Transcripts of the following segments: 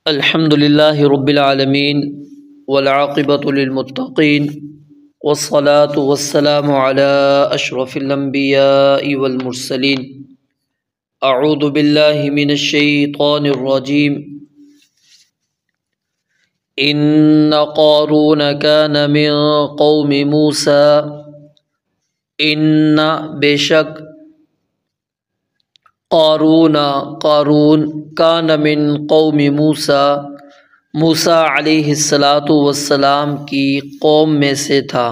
الحمد للہ رب العالمین والعاقبۃ للمتقین والصلاة والسلام علی اشرف الانبیاء والمرسلین اعوذ باللہ من الشیطان الرجیم ان قارون کان من قوم موسیٰ ان بے شک قارون کان من قوم موسیٰ موسیٰ علیہ السلام کی قوم میں سے تھا۔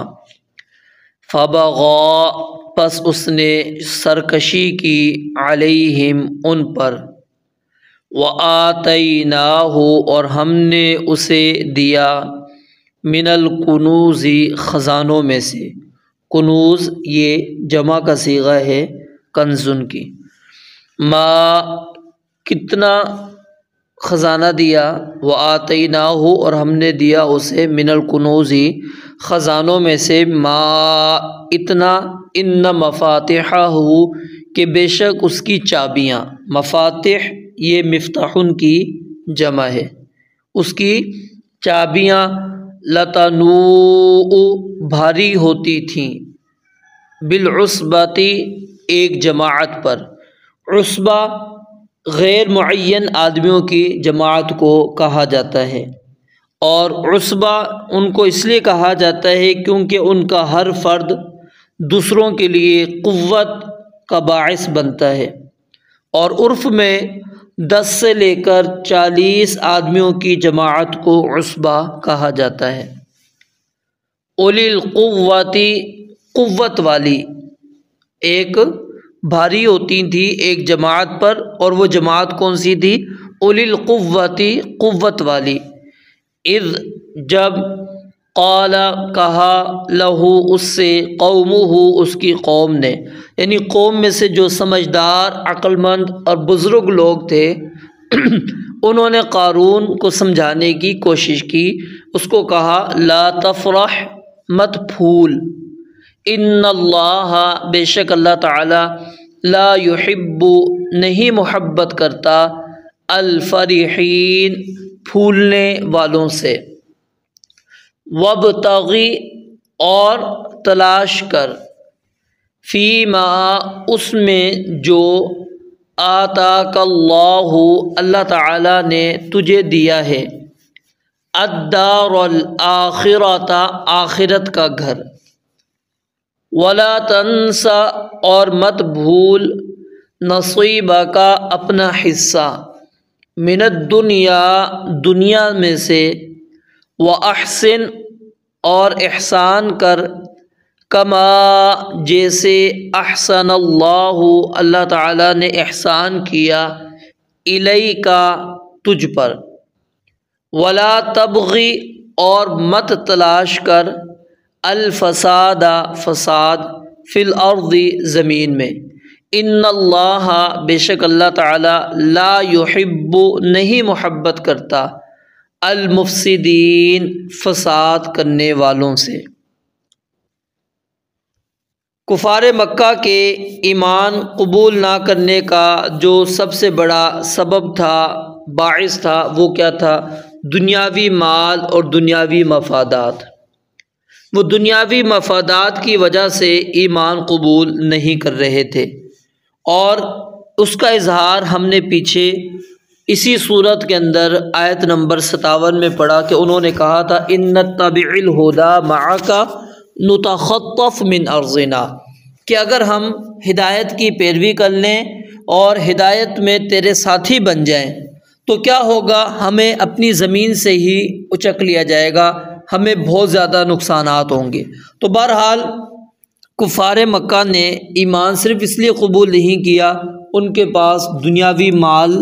فبغى پس اس نے سرکشی کی علیہم ان پر، وآتیناہ اور ہم نے اسے دیا، من الکنوز خزانوں میں سے۔ کنوز یہ جمع کا صیغہ ہے کنزن کی۔ ما کتنا خزانہ دیا، وآتیناہ اور ہم نے دیا اسے، من الکنوز خزانوں میں سے، ما اتنا، ان مفاتحہ کہ بے شک اس کی چابیاں، مفاتح یہ مفتاحن کی جمع ہے، اس کی چابیاں، لتنوء بھاری ہوتی تھیں، بالعصبۃ ایک جماعت پر۔ عصبہ غیر معین آدمیوں کی جماعت کو کہا جاتا ہے، اور عصبہ ان کو اس لیے کہا جاتا ہے کیونکہ ان کا ہر فرد دوسروں کے لیے قوت کا باعث بنتا ہے، اور عرف میں 10 سے لے کر 40 آدمیوں کی جماعت کو عصبہ کہا جاتا ہے۔ اولی القوت قوت والی، ایک بھاری ہوتی تھی ایک جماعت پر، اور وہ جماعت کون سی تھی؟ اولی القوت قوت والی۔ اذ جب، قال کہا، لہو اس سے، قومہ اس کی قوم نے، یعنی قوم میں سے جو سمجھدار، عقل مند اور بزرگ لوگ تھے انہوں نے قارون کو سمجھانے کی کوشش کی، اس کو کہا لا تفرح مت پھول، ان اللہ بے شک اللہ تعالی، لا یحب نہیں محبت کرتا، الفرحین پھولنے والوں سے۔ وابتغی اور تلاش کر، فیما اس میں جو، آتاک اللہ اللہ تعالی نے تجھے دیا ہے، الدار الآخرۃ آخرت کا گھر، ولا تنس اور مت بھول، نصیبک اپنا حصہ، من الدنیا دنیا میں سے، واحسن اور احسان کر، کما جیسے، احسن اللہ اللہ تعالی نے احسان کیا، الیک تجھ پر، ولا تبغی اور مت تلاش کر، الفساد فساد، فی الارض زمین میں، ان اللہ بے شک اللہ تعالی، لا یحب نہیں محبت کرتا، المفسدین فساد کرنے والوں سے۔ کفار مکہ کے ایمان قبول نہ کرنے کا جو سب سے بڑا سبب تھا، باعث تھا، وہ کیا تھا؟ دنیاوی مال اور دنیاوی مفادات۔ وہ دنیاوی مفادات کی وجہ سے ایمان قبول نہیں کر رہے تھے، اور اس کا اظہار ہم نے پیچھے اسی صورت کے اندر آیت نمبر 57 میں پڑھا کہ انہوں نے کہا تھا ان نتبع الہدی معک نتخطف من ارضنا، کہ اگر ہم ہدایت کی پیروی کر لیں اور ہدایت میں تیرے ساتھی بن جائیں تو کیا ہوگا؟ ہمیں اپنی زمین سے ہی اچک لیا جائے گا، ہمیں بہت زیادہ نقصانات ہوں گے۔ تو بہرحال کفار مکہ نے ایمان صرف اس لیے قبول نہیں کیا، ان کے پاس دنیاوی مال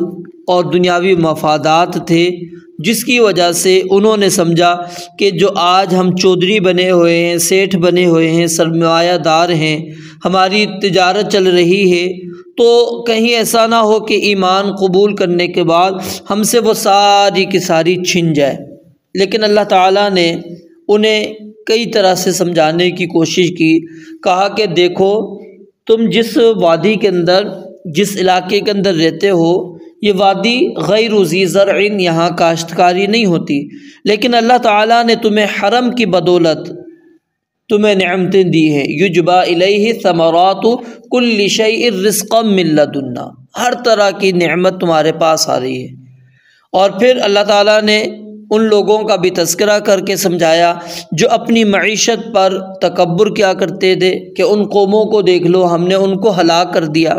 اور دنیاوی مفادات تھے، جس کی وجہ سے انہوں نے سمجھا کہ جو آج ہم چودھری بنے ہوئے ہیں، سیٹھ بنے ہوئے ہیں، سرمایہ دار ہیں، ہماری تجارت چل رہی ہے، تو کہیں ایسا نہ ہو کہ ایمان قبول کرنے کے بعد ہم سے وہ ساری کی ساری چھن جائے۔ لیکن اللہ تعالیٰ نے انہیں کئی طرح سے سمجھانے کی کوشش کی، کہا کہ دیکھو تم جس وادی کے اندر، جس علاقے کے اندر رہتے ہو، یہ وادی غیر ذی زرع، یہاں کاشتکاری نہیں ہوتی، لیکن اللہ تعالیٰ نے تمہیں حرم کی بدولت تمہیں نعمتیں دی ہیں۔ یجبا الیہ ثمرات کل شیء رزقا من لدنا، ہر طرح کی نعمت تمہارے پاس آ رہی ہے۔ اور پھر اللہ تعالیٰ نے ان لوگوں کا بھی تذکرہ کر کے سمجھایا جو اپنی معیشت پر تکبر کیا کرتے تھے کہ ان قوموں کو دیکھ لو، ہم نے ان کو ہلاک کر دیا۔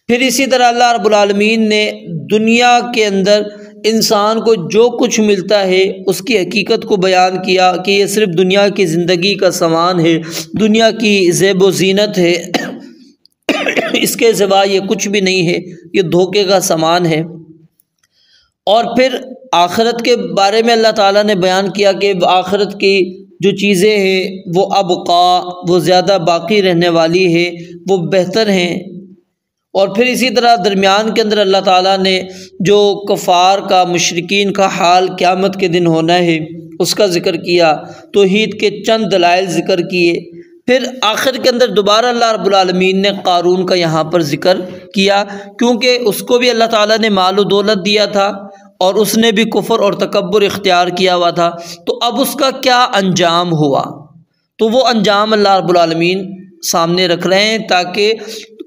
پھر اسی طرح اللہ رب العالمین نے دنیا کے اندر انسان کو جو کچھ ملتا ہے اس کی حقیقت کو بیان کیا کہ یہ صرف دنیا کی زندگی کا سامان ہے، دنیا کی زیب و زینت ہے، اس کے سوا یہ کچھ بھی نہیں ہے، یہ دھوکے کا سامان ہے۔ اور پھر آخرت کے بارے میں اللہ تعالیٰ نے بیان کیا کہ آخرت کی جو چیزیں ہیں وہ ابقا، وہ زیادہ باقی رہنے والی ہے، وہ بہتر ہیں۔ اور پھر اسی طرح درمیان کے اندر اللہ تعالیٰ نے جو کفار کا، مشرکین کا حال قیامت کے دن ہونا ہے اس کا ذکر کیا، توحید کے چند دلائل ذکر کیے۔ پھر آخر کے اندر دوبارہ اللہ رب العالمین نے قارون کا یہاں پر ذکر کیا، کیونکہ اس کو بھی اللہ تعالیٰ نے مال و دولت دیا تھا اور اس نے بھی کفر اور تکبر اختیار کیا ہوا تھا، تو اب اس کا کیا انجام ہوا، تو وہ انجام اللہ رب العالمین سامنے رکھ رہے ہیں تاکہ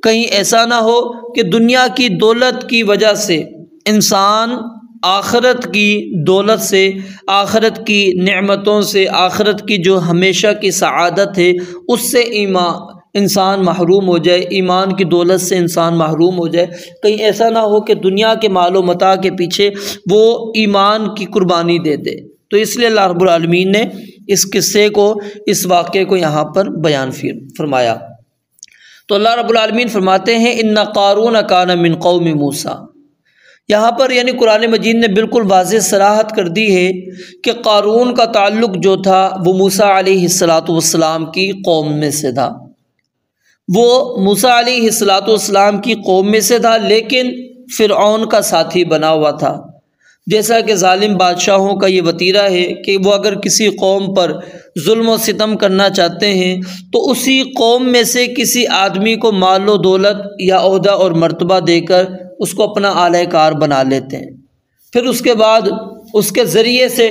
کہیں ایسا نہ ہو کہ دنیا کی دولت کی وجہ سے انسان آخرت کی دولت سے، آخرت کی نعمتوں سے، آخرت کی جو ہمیشہ کی سعادت ہے اس سے انسان محروم ہو جائے، ایمان کی دولت سے انسان محروم ہو جائے۔ کہیں ایسا نہ ہو کہ دنیا کے مال و متاع کے پیچھے وہ ایمان کی قربانی دے دے۔ تو اس لیے اللہ رب العالمین نے اس قصے کو، اس واقعے کو یہاں پر بیان فرمایا۔ تو اللہ رب العالمین فرماتے ہیں ان قارون کان من قوم موسیٰ، یہاں پر یعنی قرآن مجید نے بالکل واضح صراحت کر دی ہے کہ قارون کا تعلق جو تھا وہ موسیٰ علیہ السلام کی قوم میں سے تھا، وہ موسیٰ علیہ السلام کی قوم میں سے تھا، لیکن فرعون کا ساتھی بنا ہوا تھا۔ جیسا کہ ظالم بادشاہوں کا یہ وتیرہ ہے کہ وہ اگر کسی قوم پر ظلم و ستم کرنا چاہتے ہیں تو اسی قوم میں سے کسی آدمی کو مال و دولت یا عہدہ اور مرتبہ دے کر اس کو اپنا اعلی کار بنا لیتے ہیں، پھر اس کے بعد اس کے ذریعے سے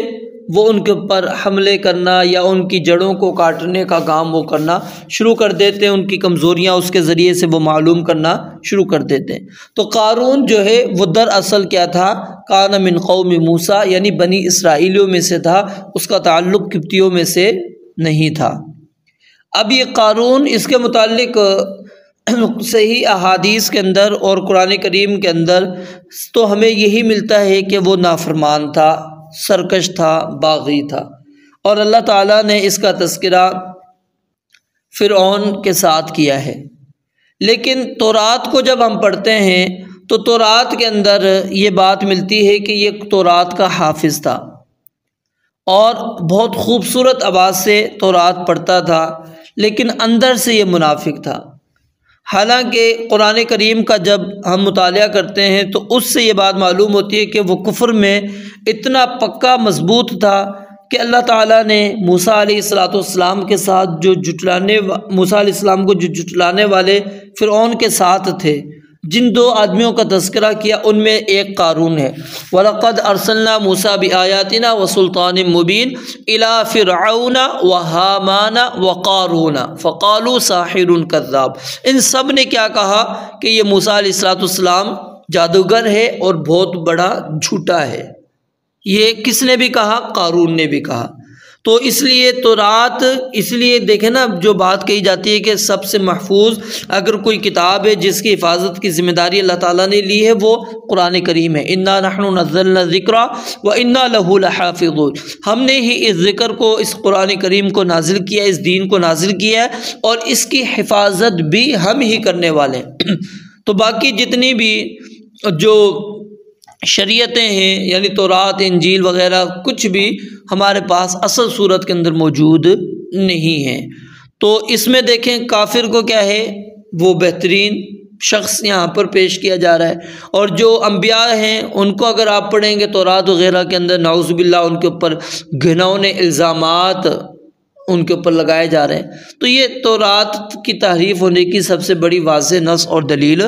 وہ ان کے اوپر حملے کرنا یا ان کی جڑوں کو کاٹنے کا کام وہ کرنا شروع کر دیتے ہیں، ان کی کمزوریاں اس کے ذریعے سے وہ معلوم کرنا شروع کر دیتے ہیں۔ تو قارون جو ہے وہ دراصل کیا تھا، کان من قوم موسیٰ، یعنی بنی اسرائیلیوں میں سے تھا، اس کا تعلق قبطیوں میں سے نہیں تھا۔ اب یہ قارون، اس کے متعلق صحیح احادیث کے اندر اور قرآن کریم کے اندر تو ہمیں یہی ملتا ہے کہ وہ نافرمان تھا، سرکش تھا، باغی تھا، اور اللہ تعالیٰ نے اس کا تذکرہ فرعون کے ساتھ کیا ہے۔ لیکن تورات کو جب ہم پڑھتے ہیں تو تورات کے اندر یہ بات ملتی ہے کہ یہ تورات کا حافظ تھا اور بہت خوبصورت آواز سے تورات پڑھتا تھا، لیکن اندر سے یہ منافق تھا۔ حالانکہ قرآن کریم کا جب ہم مطالعہ کرتے ہیں تو اس سے یہ بات معلوم ہوتی ہے کہ وہ کفر میں اتنا پکا مضبوط تھا کہ اللہ تعالیٰ نے موسیٰ علیہ السلام کے ساتھ موسیٰ علیہ السلام کو جو جھٹلانے والے فرعون کے ساتھ تھے، جن دو آدمیوں کا تذکرہ کیا ان میں ایک قارون ہے۔ وَلَقَدْ أَرْسَلْنَا مُوسَىٰ بِآيَاتِنَا وَسُلْطَانٍ مُّبِينٍ إِلَىٰ فِرْعَوْنَ وَهَامَانَ وَقَارُونَ فَقَالُوا سَاحِرٌ كَذَّابٌ، ان سب نے کیا کہا کہ یہ موسیٰ علیہ السلام جادوگر ہے اور بہت بڑا جھوٹا ہے۔ یہ کس نے بھی کہا؟ قارون نے بھی کہا۔ تو اس لیے تورات، اس لیے دیکھیں نا، جو بات کہی جاتی ہے کہ سب سے محفوظ اگر کوئی کتاب ہے جس کی حفاظت کی ذمہ داری اللہ تعالیٰ نے لی ہے وہ قرآن کریم ہے۔ اِنَّا نَحْنُ نَزَّلْنَا الذِّكْرَ وَإِنَّا لَهُ لَحَافِظُونَ، ہم نے ہی اس ذکر کو، اس قرآن کریم کو نازل کیا، اس دین کو نازل کیا ہے اور اس کی حفاظت بھی ہم ہی کرنے والے ہیں۔ تو باقی جتنی بھی جو شریعتیں ہیں، یعنی تورات، انجیل وغیرہ، کچھ بھی ہمارے پاس اصل صورت کے اندر موجود نہیں ہیں۔ تو اس میں دیکھیں کافر کو کیا ہے، وہ بہترین شخص یہاں پر پیش کیا جا رہا ہے، اور جو انبیاء ہیں ان کو اگر آپ پڑھیں گے تورات وغیرہ کے اندر، نعوذ باللہ ان کے اوپر گھنونے الزامات ان کے اوپر لگائے جا رہے ہیں۔ تو یہ تورات کی تحریف ہونے کی سب سے بڑی واضح نص اور دلیل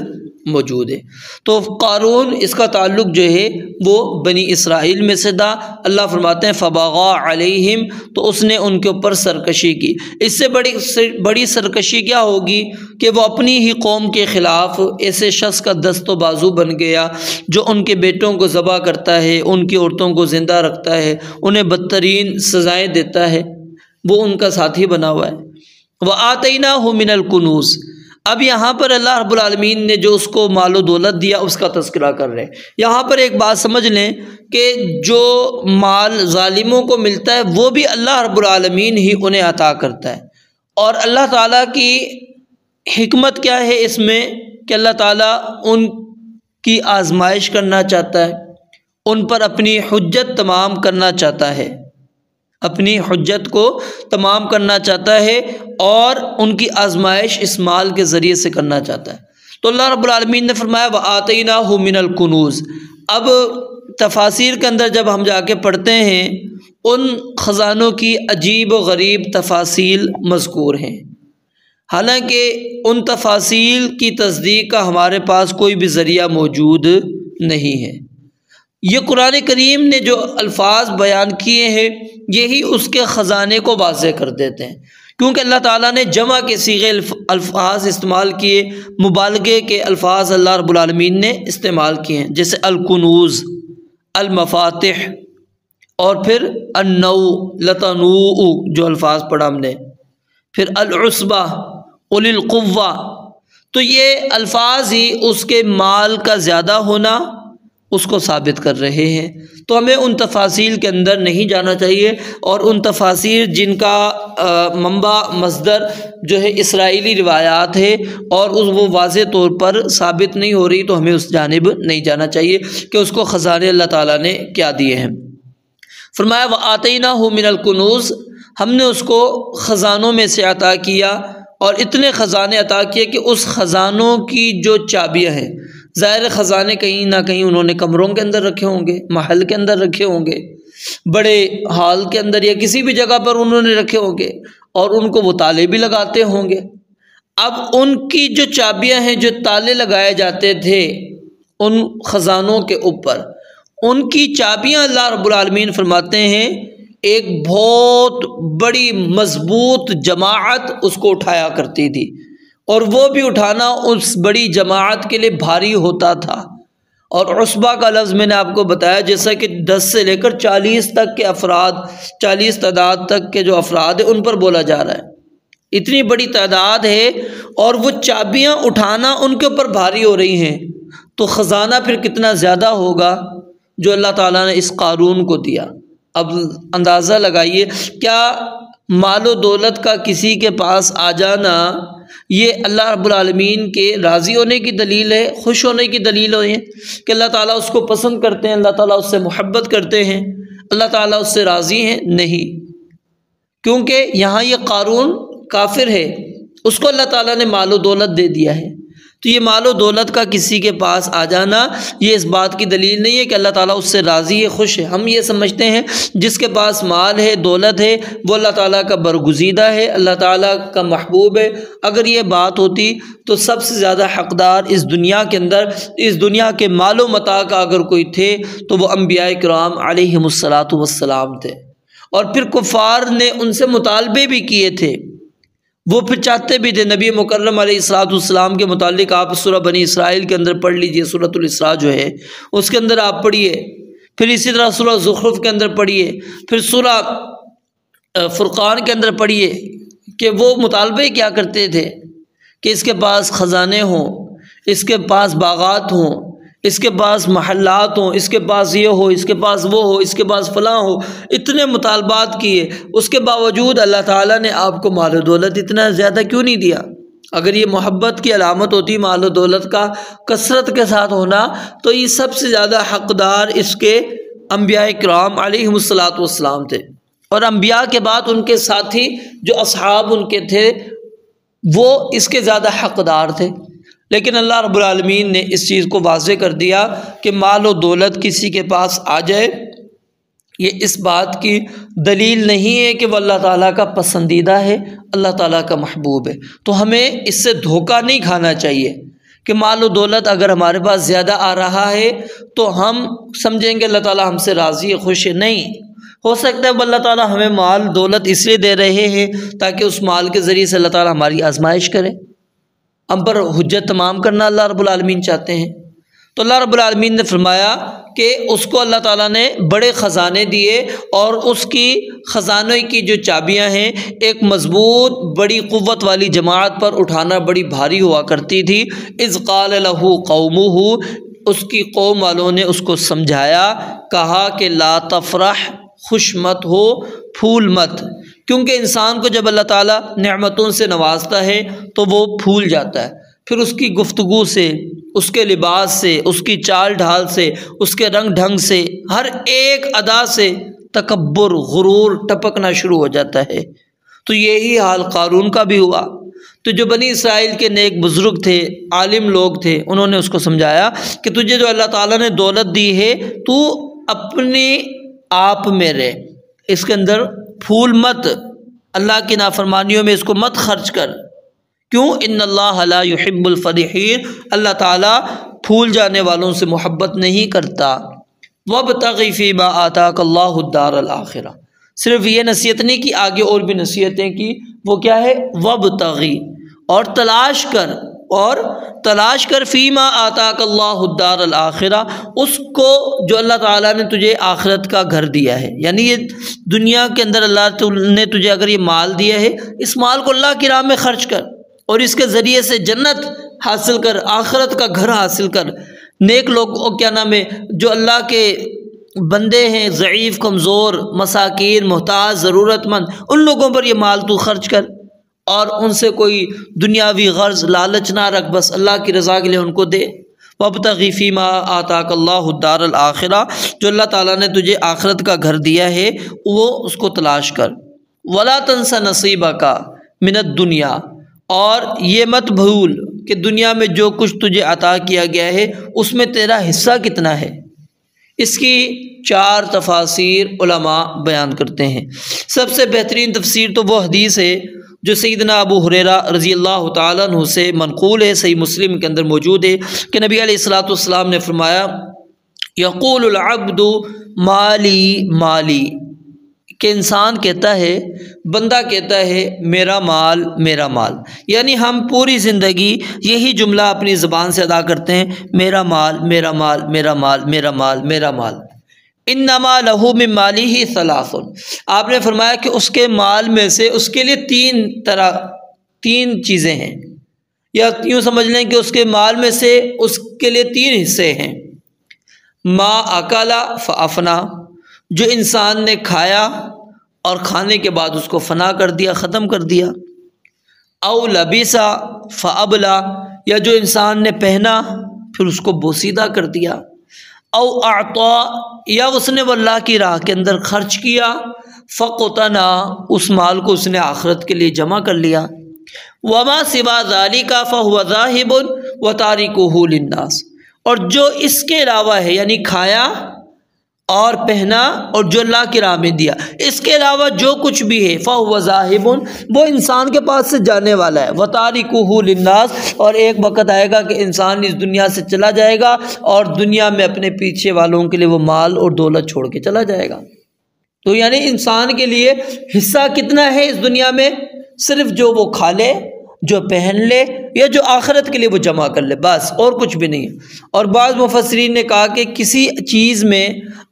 موجود ہے۔ تو قارون اس کا تعلق جو ہے وہ بنی اسرائیل میں سے تھا۔ اللہ فرماتے ہیں فبغى علیہم، تو اس نے ان کے اوپر سرکشی کی۔ اس سے بڑی سرکشی کیا ہوگی کہ وہ اپنی ہی قوم کے خلاف ایسے شخص کا دست و بازو بن گیا جو ان کے بیٹوں کو ذبح کرتا ہے، ان کی عورتوں کو زندہ رکھتا ہے، انہیں بدترین سزائیں دیتا ہے، وہ ان کا ساتھی بنا ہوا ہے۔ وَآتَيْنَاهُ مِنَ الْكُنُوزِ، اب یہاں پر اللہ رب العالمین نے جو اس کو مال و دولت دیا اس کا تذکرہ کر رہے ہیں۔ یہاں پر ایک بات سمجھ لیں کہ جو مال ظالموں کو ملتا ہے وہ بھی اللہ رب العالمین ہی انہیں عطا کرتا ہے، اور اللہ تعالیٰ کی حکمت کیا ہے اس میں کہ اللہ تعالیٰ ان کی آزمائش کرنا چاہتا ہے، ان پر اپنی حجت تمام کرنا چاہتا ہے، اپنی حجت کو تمام کرنا چاہتا ہے، اور ان کی آزمائش اس مال کے ذریعے سے کرنا چاہتا ہے۔ تو اللہ رب العالمین نے فرمایا وَآتَيْنَاهُ مِنَ الْكُنُوزِ۔ اب تفاسیر کے اندر جب ہم جا کے پڑھتے ہیں ان خزانوں کی عجیب و غریب تفاصیل مذکور ہیں، حالانکہ ان تفاصیل کی تصدیق کا ہمارے پاس کوئی بھی ذریعہ موجود نہیں ہے۔ یہ قرآن کریم نے جو الفاظ بیان کیے ہیں یہی اس کے خزانے کو واضح کر دیتے ہیں، کیونکہ اللہ تعالیٰ نے جمع کے صیغے الفاظ استعمال کیے، مبالغے کے الفاظ اللہ رب العالمین نے استعمال کیے ہیں، جیسے الکنوز، المفاتح، اور پھر النوء، لتنوء جو الفاظ پڑھا ہم نے، پھر العصبہ، اولی القوہ، تو یہ الفاظ ہی اس کے مال کا زیادہ ہونا اس کو ثابت کر رہے ہیں۔ تو ہمیں ان تفاصیل کے اندر نہیں جانا چاہیے، اور ان تفاصیل جن کا منبع مصدر جو ہے اسرائیلی روایات ہے اور وہ واضح طور پر ثابت نہیں ہو رہی، تو ہمیں اس جانب نہیں جانا چاہیے کہ اس کو خزانے اللہ تعالیٰ نے کیا دیے ہیں۔ فرمایا وَآتَيْنَاهُ مِنَ الْكُنُوزِ، ہم نے اس کو خزانوں میں سے عطا کیا، اور اتنے خزانے عطا کیے کہ اس خزانوں کی جو چابیاں ہیں، ظاہر خزانے کہیں نہ کہیں انہوں نے کمروں کے اندر رکھے ہوں گے، محل کے اندر رکھے ہوں گے، بڑے ہال کے اندر یا کسی بھی جگہ پر انہوں نے رکھے ہوں گے، اور ان کو وہ تالے بھی لگاتے ہوں گے۔ اب ان کی جو چابیاں ہیں، جو تالے لگائے جاتے تھے ان خزانوں کے اوپر، ان کی چابیاں اللہ رب العالمین فرماتے ہیں ایک بہت بڑی مضبوط جماعت اس کو اٹھایا کرتی تھی، اور وہ بھی اٹھانا اس بڑی جماعت کے لیے بھاری ہوتا تھا۔ اور عصبہ کا لفظ میں نے آپ کو بتایا جیسا کہ 10 سے لے کر 40 تک کے افراد، 40 تعداد تک کے جو افراد ہیں ان پر بولا جا رہا ہے، اتنی بڑی تعداد ہے، اور وہ چابیاں اٹھانا ان کے اوپر بھاری ہو رہی ہیں، تو خزانہ پھر کتنا زیادہ ہوگا جو اللہ تعالیٰ نے اس قارون کو دیا۔ اب اندازہ لگائیے، کیا مال و دولت کا کسی کے پاس آ جانا یہ اللہ رب العالمین کے راضی ہونے کی دلیل ہے، خوش ہونے کی دلیل ہے کہ اللہ تعالیٰ اس کو پسند کرتے ہیں، اللہ تعالیٰ اس سے محبت کرتے ہیں، اللہ تعالیٰ اس سے راضی ہیں؟ نہیں، کیونکہ یہاں یہ قارون کافر ہے، اس کو اللہ تعالیٰ نے مال و دولت دے دیا ہے، تو یہ مال و دولت کا کسی کے پاس آ جانا یہ اس بات کی دلیل نہیں ہے کہ اللہ تعالیٰ اس سے راضی ہے، خوش ہے۔ ہم یہ سمجھتے ہیں جس کے پاس مال ہے، دولت ہے، وہ اللہ تعالیٰ کا برگزیدہ ہے، اللہ تعالیٰ کا محبوب ہے۔ اگر یہ بات ہوتی تو سب سے زیادہ حقدار اس دنیا کے اندر، اس دنیا کے مال و متاع کا اگر کوئی تھے تو وہ انبیاء کرام علیہم الصلاۃ والسلام تھے، اور پھر کفار نے ان سے مطالبے بھی کیے تھے، وہ پھر چاہتے بھی تھے۔ نبی مکرم علیہ الصلاۃ والسلام کے متعلق آپ سورہ بنی اسرائیل کے اندر پڑھ لیجئے، سورۃ الاسراء جو ہے اس کے اندر آپ پڑھیے، پھر اسی طرح سورہ زخرف کے اندر پڑھیے، پھر سورہ فرقان کے اندر پڑھیے کہ وہ مطالبے کیا کرتے تھے کہ اس کے پاس خزانے ہوں، اس کے پاس باغات ہوں، اس کے پاس محلات ہوں، اس کے پاس یہ ہو، اس کے پاس وہ ہو، اس کے پاس فلاں ہو، اتنے مطالبات کیے، اس کے باوجود اللہ تعالیٰ نے آپ کو مال و دولت اتنا زیادہ کیوں نہیں دیا؟ اگر یہ محبت کی علامت ہوتی مال و دولت کا کثرت کے ساتھ ہونا، تو یہ سب سے زیادہ حقدار اس کے انبیاء کرام علیہم الصلاۃ والسلام تھے، اور انبیاء کے بعد ان کے ساتھی جو اصحاب ان کے تھے وہ اس کے زیادہ حقدار تھے۔ لیکن اللہ رب العالمین نے اس چیز کو واضح کر دیا کہ مال و دولت کسی کے پاس آ جائے یہ اس بات کی دلیل نہیں ہے کہ وہ اللہ تعالیٰ کا پسندیدہ ہے، اللہ تعالیٰ کا محبوب ہے۔ تو ہمیں اس سے دھوکہ نہیں کھانا چاہیے کہ مال و دولت اگر ہمارے پاس زیادہ آ رہا ہے تو ہم سمجھیں گے اللہ تعالیٰ ہم سے راضی ہے، خوش ہے. نہیں، ہو سکتا ہے اللہ تعالیٰ ہمیں مال دولت اس لیے دے رہے ہیں تاکہ اس مال کے ذریعے سے اللہ تعالیٰ ہماری آزمائش کرے، ہم پر حجت تمام کرنا اللہ رب العالمین چاہتے ہیں. تو اللہ رب العالمین نے فرمایا کہ اس کو اللہ تعالیٰ نے بڑے خزانے دیے، اور اس کی خزانے کی جو چابیاں ہیں ایک مضبوط بڑی قوت والی جماعت پر اٹھانا بڑی بھاری ہوا کرتی تھی. اذ قال له قومه، اس کی قوم والوں نے اس کو سمجھایا، کہا کہ لا تفرح، خوش مت ہو، پھول مت، کیونکہ انسان کو جب اللہ تعالیٰ نعمتوں سے نوازتا ہے تو وہ پھول جاتا ہے. پھر اس کی گفتگو سے، اس کے لباس سے، اس کی چال ڈھال سے، اس کے رنگ ڈھنگ سے، ہر ایک ادا سے تکبر، غرور ٹپکنا شروع ہو جاتا ہے. تو یہی حال قارون کا بھی ہوا. تو جو بنی اسرائیل کے نیک بزرگ تھے، عالم لوگ تھے، انہوں نے اس کو سمجھایا کہ تجھے جو اللہ تعالیٰ نے دولت دی ہے تو اپنے آپ میں رہ، اس کے اندر پھول مت، اللہ کی نافرمانیوں میں اس کو مت خرچ کر. کیوں؟ ان اللہ لا يحب الفرحین، اللہ تعالیٰ پھول جانے والوں سے محبت نہیں کرتا. وابتغ فیما آتاک اللہ الدار الآخرہ، صرف یہ نصیحت نہیں کی، آگے اور بھی نصیحتیں کی. وہ کیا ہے؟ وابتغی، اور تلاش کر، اور تلاش کر فیما آتاک اللہ الدار الآخرہ، اس کو جو اللہ تعالیٰ نے تجھے آخرت کا گھر دیا ہے. یعنی یہ دنیا کے اندر اللہ نے تجھے اگر یہ مال دیا ہے، اس مال کو اللہ کی راہ میں خرچ کر، اور اس کے ذریعے سے جنت حاصل کر، آخرت کا گھر حاصل کر. نیک لوگ کیا نام ہے، جو اللہ کے بندے ہیں، ضعیف، کمزور، مساکین، محتاج، ضرورت مند، ان لوگوں پر یہ مال تو خرچ کر، اور ان سے کوئی دنیاوی غرض، لالچ نہ رکھ، بس اللہ کی رضا کے لیے ان کو دے. وابتغ فیما آتاک اللہ الدار الآخرہ، جو اللہ تعالیٰ نے تجھے آخرت کا گھر دیا ہے وہ اس کو تلاش کر. ولا تنس نصیبک من الدنیا، اور یہ مت بھول کہ دنیا میں جو کچھ تجھے عطا کیا گیا ہے اس میں تیرا حصہ کتنا ہے. اس کی 4 تفاسیر علماء بیان کرتے ہیں. سب سے بہترین تفسیر تو وہ حدیث ہے جو سیدنا ابو ہریرہ رضی اللہ تعالیٰ عنہ سے منقول ہے، صحیح مسلم کے اندر موجود ہے کہ نبی علیہ الصلوۃ والسلام نے فرمایا، یقول العبد مالی مالی، کہ انسان کہتا ہے، بندہ کہتا ہے میرا مال میرا مال. یعنی ہم پوری زندگی یہی جملہ اپنی زبان سے ادا کرتے ہیں، میرا مال میرا مال میرا مال میرا مال میرا مال. انما لہ من مالہ ثلاث، آپ نے فرمایا کہ اس کے مال میں سے اس کے لیے تین چیزیں ہیں، یا یوں سمجھ لیں کہ اس کے مال میں سے اس کے لیے 3 حصے ہیں. ما اکلا فافنا، جو انسان نے کھایا اور کھانے کے بعد اس کو فنا کر دیا، ختم کر دیا. او لبسا فابلا، یا جو انسان نے پہنا پھر اس کو بوسیدہ کر دیا. او اعطا، یا اس نے وہ اللہ کی راہ کے اندر خرچ کیا، فقتنا، اس مال کو اس نے آخرت کے لیے جمع کر لیا. وما سوا ذالک فهو ذاہب وتارکہ للناس، اور جو اس کے علاوہ ہے، یعنی کھایا اور پہنا اور جو اللہ کی راہ میں دیا، اس کے علاوہ جو کچھ بھی ہے فَهُوَ ذَاهِبٌ، وہ انسان کے پاس سے جانے والا ہے. وَتَارِكُهُ لِلنَّاسِ، اور ایک وقت آئے گا کہ انسان اس دنیا سے چلا جائے گا اور دنیا میں اپنے پیچھے والوں کے لیے وہ مال اور دولت چھوڑ کے چلا جائے گا. تو یعنی انسان کے لیے حصہ کتنا ہے اس دنیا میں؟ صرف جو وہ کھا لے، جو پہن لے، یا جو آخرت کے لیے وہ جمع کر لے، بس، اور کچھ بھی نہیں. اور بعض مفسرین نے کہا کہ کسی چیز میں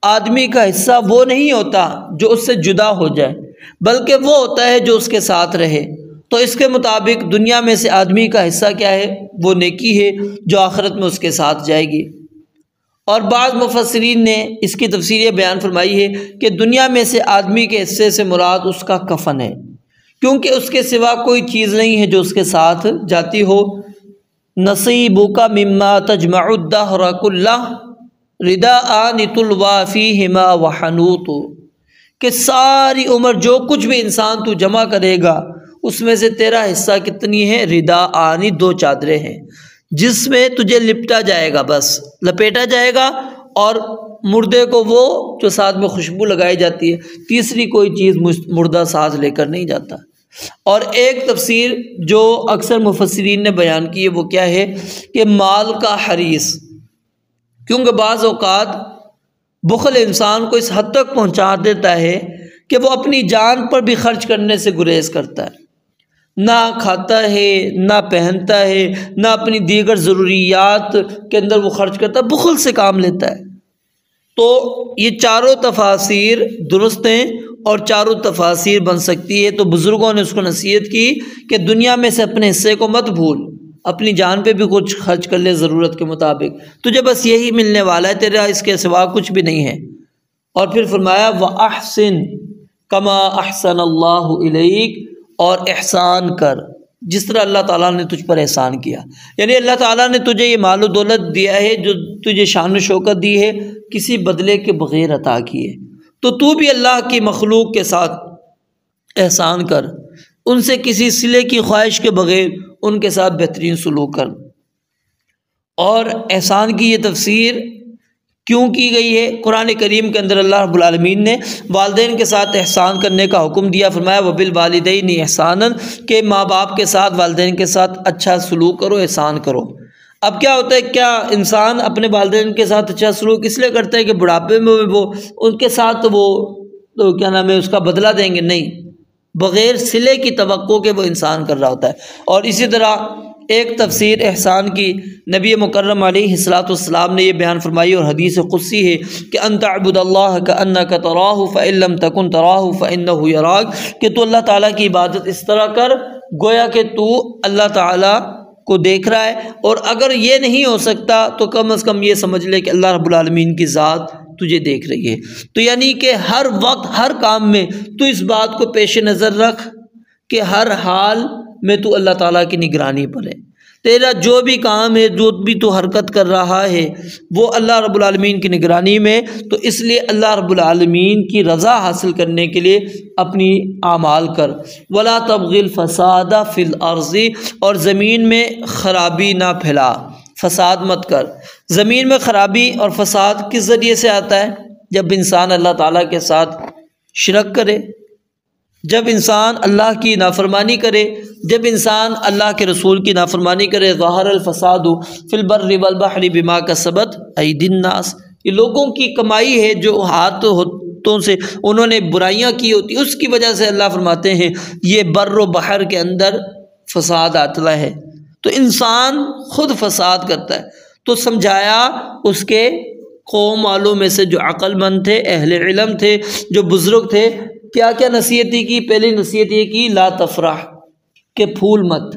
آدمی کا حصہ وہ نہیں ہوتا جو اس سے جدا ہو جائے، بلکہ وہ ہوتا ہے جو اس کے ساتھ رہے. تو اس کے مطابق دنیا میں سے آدمی کا حصہ کیا ہے؟ وہ نیکی ہے جو آخرت میں اس کے ساتھ جائے گی. اور بعض مفسرین نے اس کی تفسیر یہ بیان فرمائی ہے کہ دنیا میں سے آدمی کے حصے سے مراد اس کا کفن ہے، کیونکہ اس کے سوا کوئی چیز نہیں ہے جو اس کے ساتھ جاتی ہو. نصیبک مما تجمع الدہر کلہ رداء تلوی فیہما وحنوط، کہ ساری عمر جو کچھ بھی انسان تو جمع کرے گا اس میں سے تیرا حصہ کتنی ہے؟ رداء، 2 چادریں ہیں جس میں تجھے لپٹا جائے گا، بس لپیٹا جائے گا، اور مردے کو وہ جو ساتھ میں خوشبو لگائی جاتی ہے، تیسری کوئی چیز مردہ ساتھ لے کر نہیں جاتا. اور ایک تفسیر جو اکثر مفسرین نے بیان کی ہے وہ کیا ہے کہ مال کا حریص، کیونکہ بعض اوقات بخل انسان کو اس حد تک پہنچا دیتا ہے کہ وہ اپنی جان پر بھی خرچ کرنے سے گریز کرتا ہے، نہ کھاتا ہے نہ پہنتا ہے نہ اپنی دیگر ضروریات کے اندر وہ خرچ کرتا ہے، بخل سے کام لیتا ہے۔ تو یہ چاروں تفاسیر درست ہیں اور چاروں تفاسیر بن سکتی ہے۔ تو بزرگوں نے اس کو نصیحت کی کہ دنیا میں سے اپنے حصے کو مت بھول، اپنی جان پہ بھی کچھ خرچ کر لے ضرورت کے مطابق، تجھے بس یہی ملنے والا ہے، تیرا اس کے سوا کچھ بھی نہیں ہے۔ اور پھر فرمایا وَأَحْسِن كَمَا أَحْسَنَ اللَّهُ إِلَيْكَ، اور احسان کر جس طرح اللہ تعالیٰ نے تجھ پر احسان کیا، یعنی اللہ تعالیٰ نے تجھے یہ مال و دولت دیا ہے، جو تجھے شان و شوکت دی ہے، کسی بدلے کے بغیر عطا کی ہے، تو بھی اللہ کی مخلوق کے ساتھ احسان کر، ان سے کسی صلے کی خواہش کے بغیر ان کے ساتھ بہترین سلوک کر۔ اور احسان کی یہ تفسیر کیوں کی گئی ہے؟ قرآن کریم کے اندر اللہ رب العالمین نے والدین کے ساتھ احسان کرنے کا حکم دیا، فرمایا وَبِالْوَالِدَيْنِ إِحْسَانًا، کہ ماں باپ کے ساتھ والدین کے ساتھ اچھا سلوک کرو، احسان کرو۔ اب کیا ہوتا ہے، کیا انسان اپنے والدین کے ساتھ اچھا سلوک اس لیے کرتا ہے کہ بڑھاپے میں وہ ان کے ساتھ وہ کیا نام ہے اس کا بدلہ دیں گے؟ نہیں، بغیر صلے کی توقع کے وہ انسان کر رہا ہوتا ہے۔ اور اسی طرح ایک تفسیر احسان کی نبی مکرم علیہ الصلوۃ والسلام نے یہ بیان فرمائی اور حدیث قدسی ہے کہ ان تعبد اللہ کأنک تراہ فإن لم تکن تراہ فإنہ یراک، کہ تو اللہ تعالیٰ کی عبادت اس طرح کر گویا کہ تو اللہ تعالیٰ کو دیکھ رہا ہے، اور اگر یہ نہیں ہو سکتا تو کم از کم یہ سمجھ لے کہ اللہ رب العالمین کی ذات تجھے دیکھ رہی ہے۔ تو یعنی کہ ہر وقت ہر کام میں تو اس بات کو پیش نظر رکھ کہ ہر حال میں تو اللہ تعالیٰ کی نگرانی پر ہے، تیرا جو بھی کام ہے، جو بھی تو حرکت کر رہا ہے وہ اللہ رب العالمین کی نگرانی میں، تو اس لیے اللہ رب العالمین کی رضا حاصل کرنے کے لیے اپنی اعمال کر۔ وَلَا تَبْغِ الْفَسَادَ فِي الْأَرْضِ، اور زمین میں خرابی نہ پھیلا، فساد مت کر۔ زمین میں خرابی اور فساد کس ذریعے سے آتا ہے؟ جب انسان اللہ تعالیٰ کے ساتھ شرک کرے، جب انسان اللہ کی نافرمانی کرے، جب انسان اللہ کے رسول کی نافرمانی کرے۔ ظَهَرَ الْفَسَادُ فِي الْبَرِّ وَالْبَحْرِ بِمَا كَسَبَتْ أَيْدِي النَّاسِ، یہ لوگوں کی کمائی ہے جو ہاتھوں سے انہوں نے برائیاں کی ہوتی، اس کی وجہ سے اللہ فرماتے ہیں یہ بر و بحر کے اندر فساد آتا ہے۔ تو انسان خود فساد کرتا ہے۔ تو سمجھایا اس کے قوم والوں میں سے جو عقل مند تھے، اہل علم تھے، جو بزرگ تھے، کیا کیا نصیحتیں کی؟ پہلی نصیحت یہ کی لا تفرح، کہ پھول مت،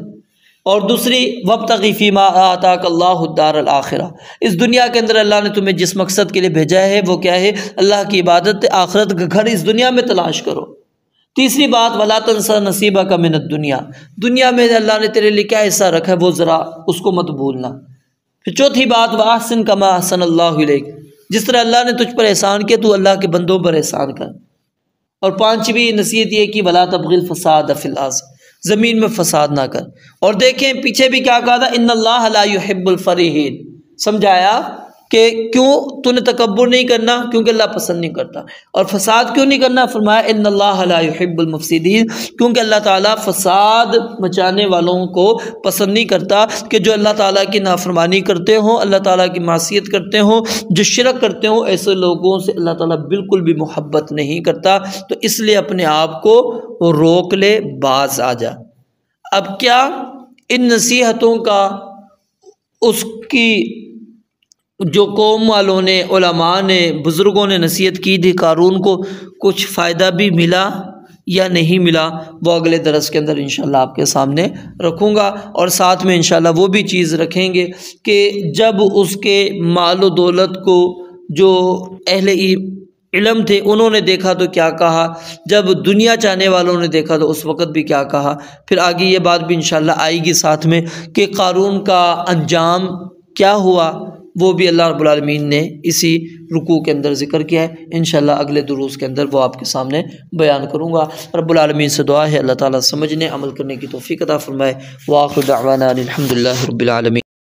اور دوسری وابتغ فیما آتاک اللہ الدار الآخرہ، اس دنیا کے اندر اللہ نے تمہیں جس مقصد کے لیے بھیجا ہے وہ کیا ہے؟ اللہ کی عبادت، آخرت کا گھر اس دنیا میں تلاش کرو۔ تیسری بات ولا تنس نصیبک من الدنیا، دنیا میں اللہ نے تیرے لیے کیا حصہ رکھا ہے وہ ذرا اس کو مت بھولنا۔ پھر چوتھی بات وَأَحْسِن كَمَا أَحْسَنَ اللَّهُ إِلَيْكَ، جس طرح اللہ نے تجھ پر احسان کیا تو اللہ کے بندوں پر احسان کر۔ اور پانچویں نصیحت یہ کہ وَلَا تَبْغِ الْفَسَادَ فِي الْأَرْضِ، زمین میں فساد نہ کر۔ اور دیکھیں پیچھے بھی کیا کہا تھا، ان اللہ لا يحب الفریحین، سمجھایا کہ کیوں تو نے تکبر نہیں کرنا، کیونکہ اللہ پسند نہیں کرتا۔ اور فساد کیوں نہیں کرنا؟ فرمایا ان اللہ لا يحب المفسدین، کیونکہ اللہ تعالیٰ فساد مچانے والوں کو پسند نہیں کرتا، کہ جو اللہ تعالیٰ کی نافرمانی کرتے ہوں، اللہ تعالیٰ کی معصیت کرتے ہوں، جو شرک کرتے ہوں، ایسے لوگوں سے اللہ تعالیٰ بالکل بھی محبت نہیں کرتا۔ تو اس لیے اپنے آپ کو روک لے، باز آ جا۔ اب کیا ان نصیحتوں کا اس کی جو قوم والوں نے، علماء نے، بزرگوں نے نصیحت کی تھی، قارون کو کچھ فائدہ بھی ملا یا نہیں ملا؟ وہ اگلے درس کے اندر انشاءاللہ آپ کے سامنے رکھوں گا، اور ساتھ میں انشاءاللہ وہ بھی چیز رکھیں گے کہ جب اس کے مال و دولت کو جو اہل علم تھے انہوں نے دیکھا تو کیا کہا، جب دنیا چاہنے والوں نے دیکھا تو اس وقت بھی کیا کہا۔ پھر آگے یہ بات بھی انشاءاللہ آئے گی ساتھ میں کہ قارون کا انجام کیا ہوا، وہ بھی اللہ رب العالمین نے اسی رکوع کے اندر ذکر کیا ہے۔ انشاءاللہ اگلے دروس کے اندر وہ آپ کے سامنے بیان کروں گا۔ رب العالمین سے دعا ہے اللہ تعالیٰ سمجھنے عمل کرنے کی توفیق عطا فرمائے۔ وآخر دعوانا الحمدللہ رب العالمین۔